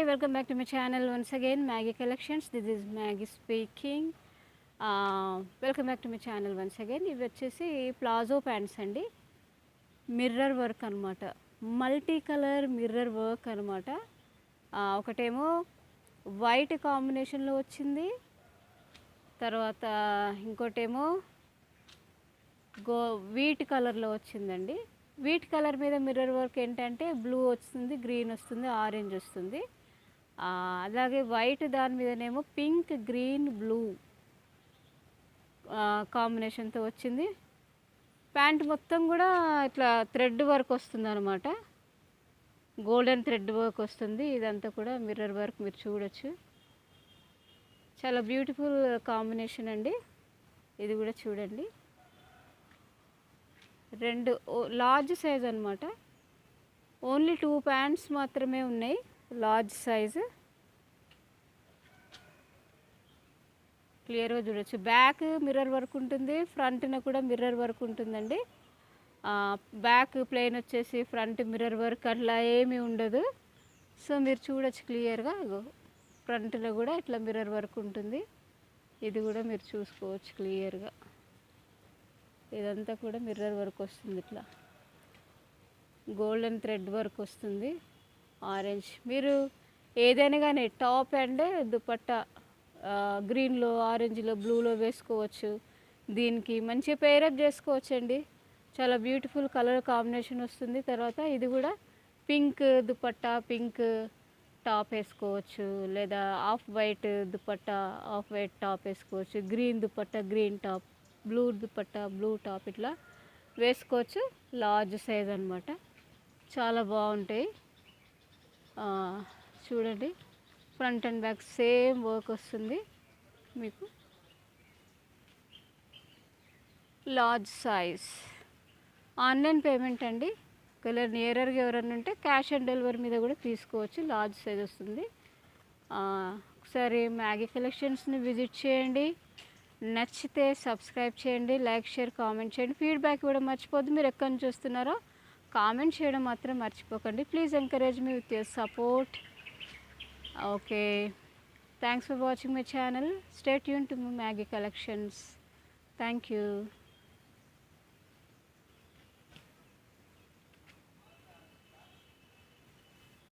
welcome back to my channel once again, Maggie Collections. This is Maggie speaking. Welcome back to my channel once again. ఇవి వచ్చేసి palazzo pants అండి. Mirror work అనమాట, multi colour mirror work అనమాట. ఒకటేమో white కాంబినేషన్లో వచ్చింది, తర్వాత ఇంకోటేమో వీట్ కలర్లో వచ్చిందండి. వీట్ కలర్ మీద మిర్రర్ వర్క్ ఏంటంటే బ్లూ వస్తుంది, గ్రీన్ వస్తుంది, ఆరెంజ్ వస్తుంది. అలాగే వైట్ దాని మీదనేమో పింక్, గ్రీన్, బ్లూ కాంబినేషన్తో వచ్చింది. ప్యాంట్ మొత్తం కూడా ఇట్లా థ్రెడ్ వర్క్ వస్తుంది అనమాట, గోల్డెన్ థ్రెడ్ వర్క్ వస్తుంది. ఇదంతా కూడా మిర్రర్ వర్క్ మీరు చూడొచ్చు. చాలా బ్యూటిఫుల్ కాంబినేషన్ అండి. ఇది కూడా చూడండి, రెండు లార్జ్ సైజ్ అనమాట. ఓన్లీ 2 ప్యాంట్స్ మాత్రమే ఉన్నాయి లార్జ్ సైజు. క్లియర్గా చూడొచ్చు. బ్యాక్ మిర్రర్ వర్క్ ఉంటుంది, ఫ్రంట్న కూడా మిర్రర్ వర్క్ ఉంటుందండి. బ్యాక్ ప్లెయిన్ వచ్చేసి ఫ్రంట్ మిర్రర్ వర్క్ అట్లా ఏమీ ఉండదు. సో మీరు చూడొచ్చు క్లియర్గా. ఫ్రంట్లో కూడా ఇట్లా మిర్రర్ వర్క్ ఉంటుంది. ఇది కూడా మీరు చూసుకోవచ్చు క్లియర్గా. ఇదంతా కూడా మిర్రర్ వర్క్ వస్తుంది, ఇట్లా గోల్డెన్ థ్రెడ్ వర్క్ వస్తుంది. ఆరెంజ్ మీరు ఏదైనా కానీ టాప్ అండ్ దుపట్టా గ్రీన్లో, ఆరెంజ్లో, బ్లూలో వేసుకోవచ్చు. దీనికి మంచి పేరప్ చేసుకోవచ్చు అండి. చాలా బ్యూటిఫుల్ కలర్ కాంబినేషన్ వస్తుంది. తర్వాత ఇది కూడా పింక్ దుపట్టా, పింక్ టాప్ వేసుకోవచ్చు, లేదా off white dupatta, off white top వేసుకోవచ్చు. Green dupatta, green top, blue dupatta, blue top ఇట్లా వేసుకోవచ్చు. లార్జ్ సైజ్ అనమాట, చాలా బాగుంటాయి. చూడండి, front and back same work వస్తుంది మీకు. లార్జ్ సైజ్ ఆన్లైన్ పేమెంట్ అండి. ఒకవేళ నియరర్గా ఎవరైనా ఉంటే క్యాష్ ఆన్ డెలివరీ మీద కూడా తీసుకోవచ్చు. లార్జ్ సైజ్ వస్తుంది. ఒకసారి మ్యాగీ కలెక్షన్స్ని విజిట్ చేయండి. నచ్చితే సబ్స్క్రైబ్ చేయండి, లైక్, షేర్, కామెంట్ చేయండి. ఫీడ్బ్యాక్ ఇవ్వడం మర్చిపోద్దు. మీరు ఎక్కడి నుంచి చూస్తున్నారో కామెంట్ చేయడం మాత్రం మర్చిపోకండి. Please encourage me with your support. Okay, thanks for watching my channel. Stay tune to Maggie Collections. Thank you.